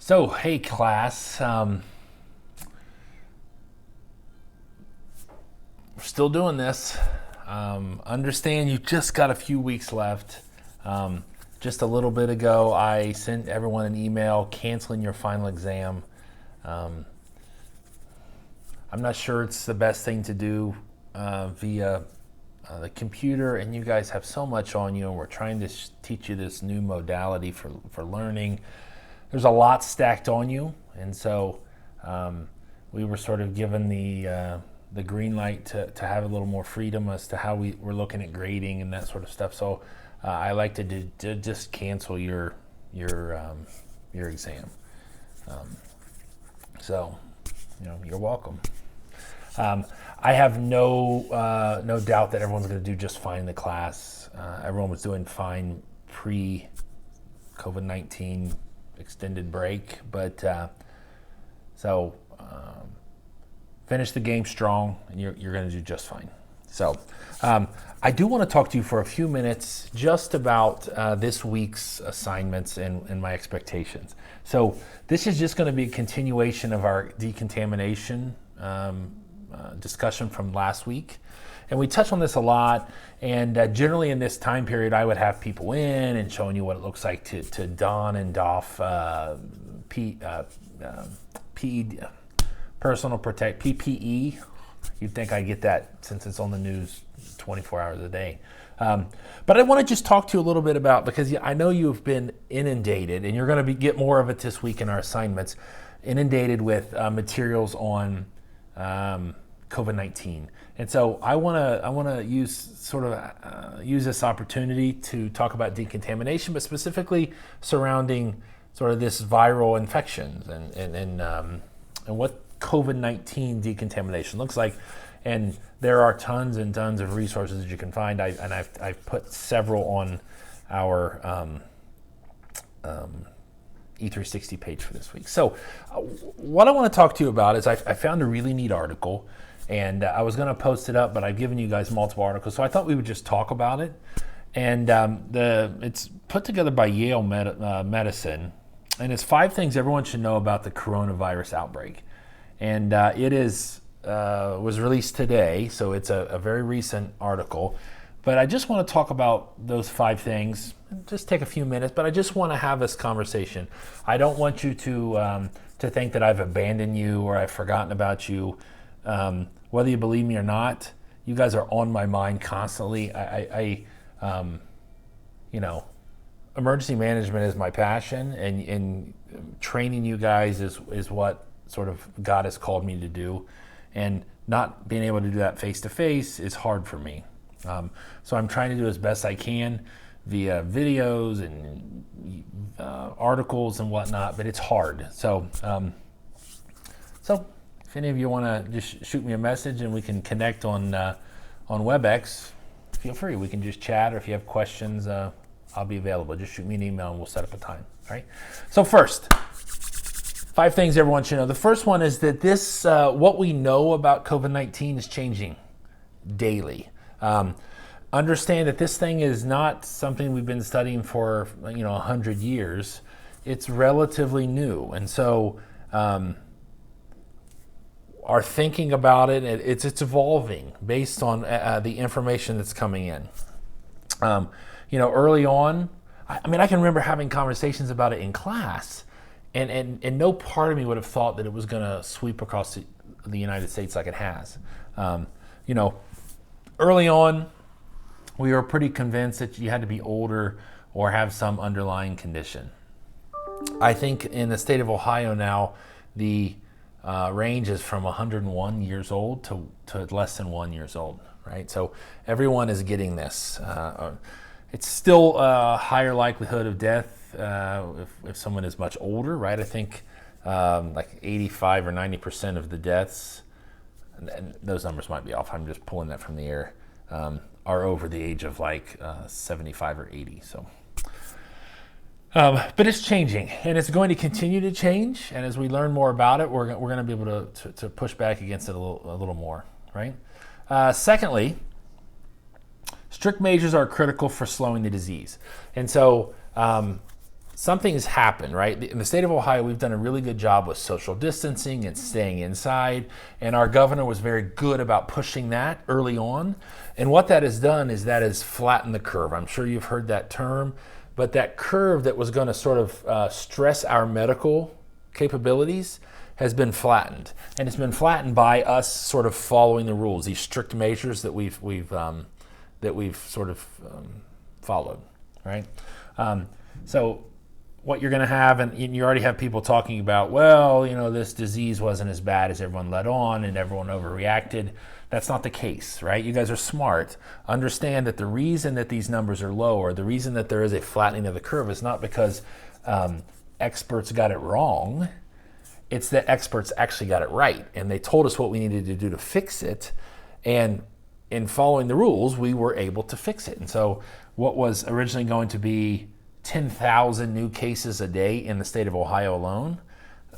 So, hey class, we're still doing this. Understand you just got a few weeks left. Just a little bit ago, I sent everyone an email canceling your final exam. Um, I'm not sure it's the best thing to do via the computer, and you guys have so much on you, and we're trying to teach you this new modality for learning. There's a lot stacked on you, and so we were sort of given the green light to have a little more freedom as to how we're looking at grading and that sort of stuff. So I like to just cancel your exam. So you're welcome. I have no doubt that everyone's going to do just fine in the class. Everyone was doing fine pre-COVID-19 extended break, but finish the game strong, and you're going to do just fine. So I do want to talk to you for a few minutes just about this week's assignments and my expectations. So this is just going to be a continuation of our decontamination discussion from last week. And we touch on this a lot, and generally in this time period, I would have people in and showing you what it looks like to don and doff personal protect PPE. You'd think I get that since it's on the news 24 hours a day. But I want to just talk to you a little bit about, because I know you've been inundated, and you're going to get more of it this week in our assignments, inundated with materials on COVID-19. And so I want to use this opportunity to talk about decontamination, but specifically surrounding sort of this viral infections and what COVID-19 decontamination looks like. And there are tons and tons of resources that you can find. I've put several on our E360 page for this week. So what I want to talk to you about is I found a really neat article, and I was going to post it up, but I've given you guys multiple articles, so I thought we would just talk about it. And it's put together by Yale Medicine, and it's 5 things everyone should know about the coronavirus outbreak. And it was released today, so it's a very recent article. But I just want to talk about those 5 things. Just take a few minutes, but I just want to have this conversation. I don't want you to think that I've abandoned you or I've forgotten about you. Whether you believe me or not, you guys are on my mind constantly. Emergency management is my passion, and training you guys is what sort of God has called me to do. And not being able to do that face to face is hard for me. So I'm trying to do as best I can via videos and articles and whatnot, but it's hard. So if any of you want to just shoot me a message and we can connect on WebEx, feel free. We can just chat, or if you have questions, I'll be available. Just shoot me an email and we'll set up a time. All right. So first, 5 things everyone should know. The first one is that this, what we know about COVID-19 is changing daily. Understand that this thing is not something we've been studying for 100 years. It's relatively new, and so our thinking about it's evolving based on the information that's coming in. Early on, I can remember having conversations about it in class, and no part of me would have thought that it was going to sweep across the United States like it has. Early on, we were pretty convinced that you had to be older or have some underlying condition. I think in the state of Ohio now, the range is from 101 years old to less than 1 year old, right? So everyone is getting this. It's still a higher likelihood of death if someone is much older, right? I think like 85 or 90% of the deaths, and those numbers might be off, I'm just pulling that from the air, are over the age of like 75 or 80. So, but it's changing, and it's going to continue to change. And as we learn more about it, we're going to be able to push back against it a little more, right? Secondly, strict measures are critical for slowing the disease. And so something has happened, right? In the state of Ohio, we've done a really good job with social distancing and staying inside, and our governor was very good about pushing that early on. And what that has done is that has flattened the curve. I'm sure you've heard that term, but that curve that was going to sort of stress our medical capabilities has been flattened, and it's been flattened by us sort of following the rules, these strict measures that we've sort of followed, right? So what you're going to have, and you already have people talking about, well, this disease wasn't as bad as everyone let on, and everyone overreacted. That's not the case, right? You guys are smart. Understand that the reason that these numbers are low, or the reason that there is a flattening of the curve, is not because experts got it wrong. It's that experts actually got it right, and they told us what we needed to do to fix it, and in following the rules, we were able to fix it. And so what was originally going to be 10,000 new cases a day in the state of Ohio alone,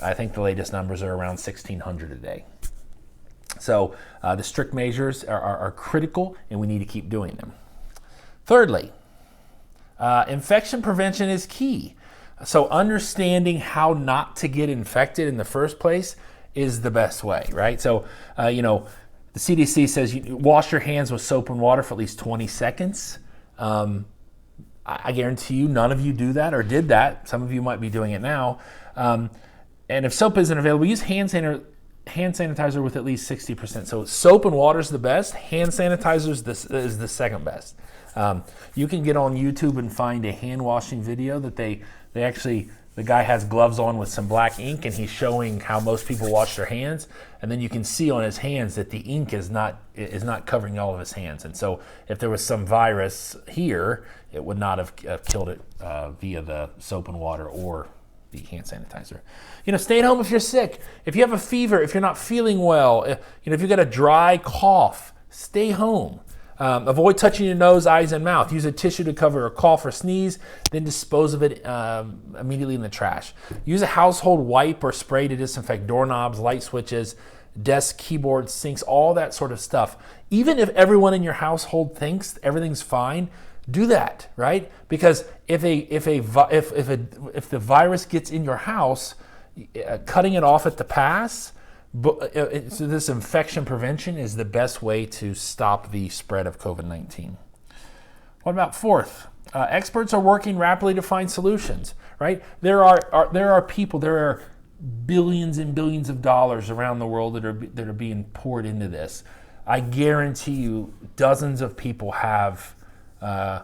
I think the latest numbers are around 1,600 a day. So the strict measures are critical, and we need to keep doing them. Thirdly, infection prevention is key. So understanding how not to get infected in the first place is the best way, right? So, the CDC says you wash your hands with soap and water for at least 20 seconds. I guarantee you none of you do that or did that. Some of you might be doing it now. And if soap isn't available, use hand sanitizer with at least 60%. So soap and water is the best. Hand sanitizer is the second best. You can get on YouTube and find a hand washing video that the guy has gloves on with some black ink, and he's showing how most people wash their hands. And then you can see on his hands that the ink is not covering all of his hands. And so if there was some virus here, it would not have killed it via the soap and water or the hand sanitizer. Stay at home if you're sick. If you have a fever, if you're not feeling well, if you've got a dry cough, stay home. Avoid touching your nose, eyes, and mouth. Use a tissue to cover a cough or sneeze, then dispose of it immediately in the trash. Use a household wipe or spray to disinfect doorknobs, light switches, desks, keyboards, sinks, all that sort of stuff. Even if everyone in your household thinks everything's fine, do that, right? Because if the virus gets in your house, cutting it off at the pass. So this infection prevention is the best way to stop the spread of COVID-19. What about fourth? Experts are working rapidly to find solutions, right? There are billions and billions of dollars around the world that are being poured into this. I guarantee you dozens of people have, I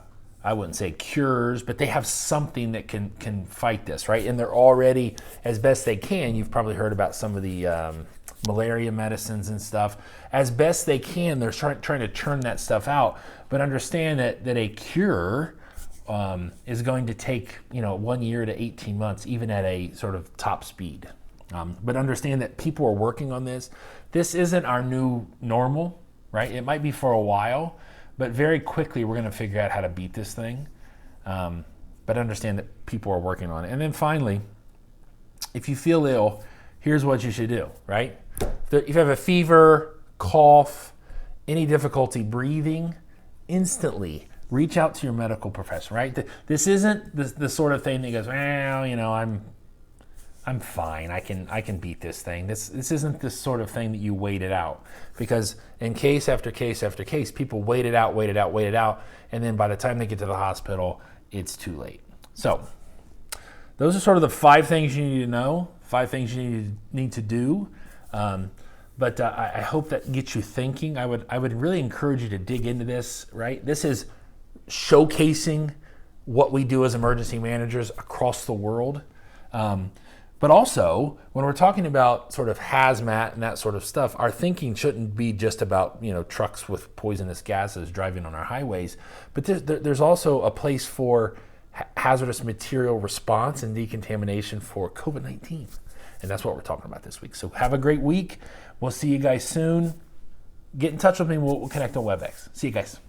wouldn't say cures, but they have something that can fight this, right? And they're already, as best they can, you've probably heard about some of the malaria medicines and stuff. As best they can, they're trying to churn that stuff out. But understand that a cure is going to take 1 year to 18 months, even at a sort of top speed. But understand that people are working on this. This isn't our new normal, right? It might be for a while, but very quickly we're going to figure out how to beat this thing. But understand that people are working on it. And then finally, if you feel ill, here's what you should do, right? If you have a fever, cough, any difficulty breathing, instantly reach out to your medical professional, right? This isn't the sort of thing that goes, well, I'm fine. I can beat this thing. This isn't the sort of thing that you wait it out, because in case after case after case, people wait it out, and then by the time they get to the hospital, it's too late. So those are sort of the 5 things you need to know, 5 things you need to do. But I hope that gets you thinking. I would really encourage you to dig into this, right? This is showcasing what we do as emergency managers across the world. But also, when we're talking about sort of HazMat and that sort of stuff, our thinking shouldn't be just about trucks with poisonous gases driving on our highways. But there's also a place for hazardous material response and decontamination for COVID-19. And that's what we're talking about this week. So have a great week. We'll see you guys soon. Get in touch with me. We'll connect on WebEx. See you guys.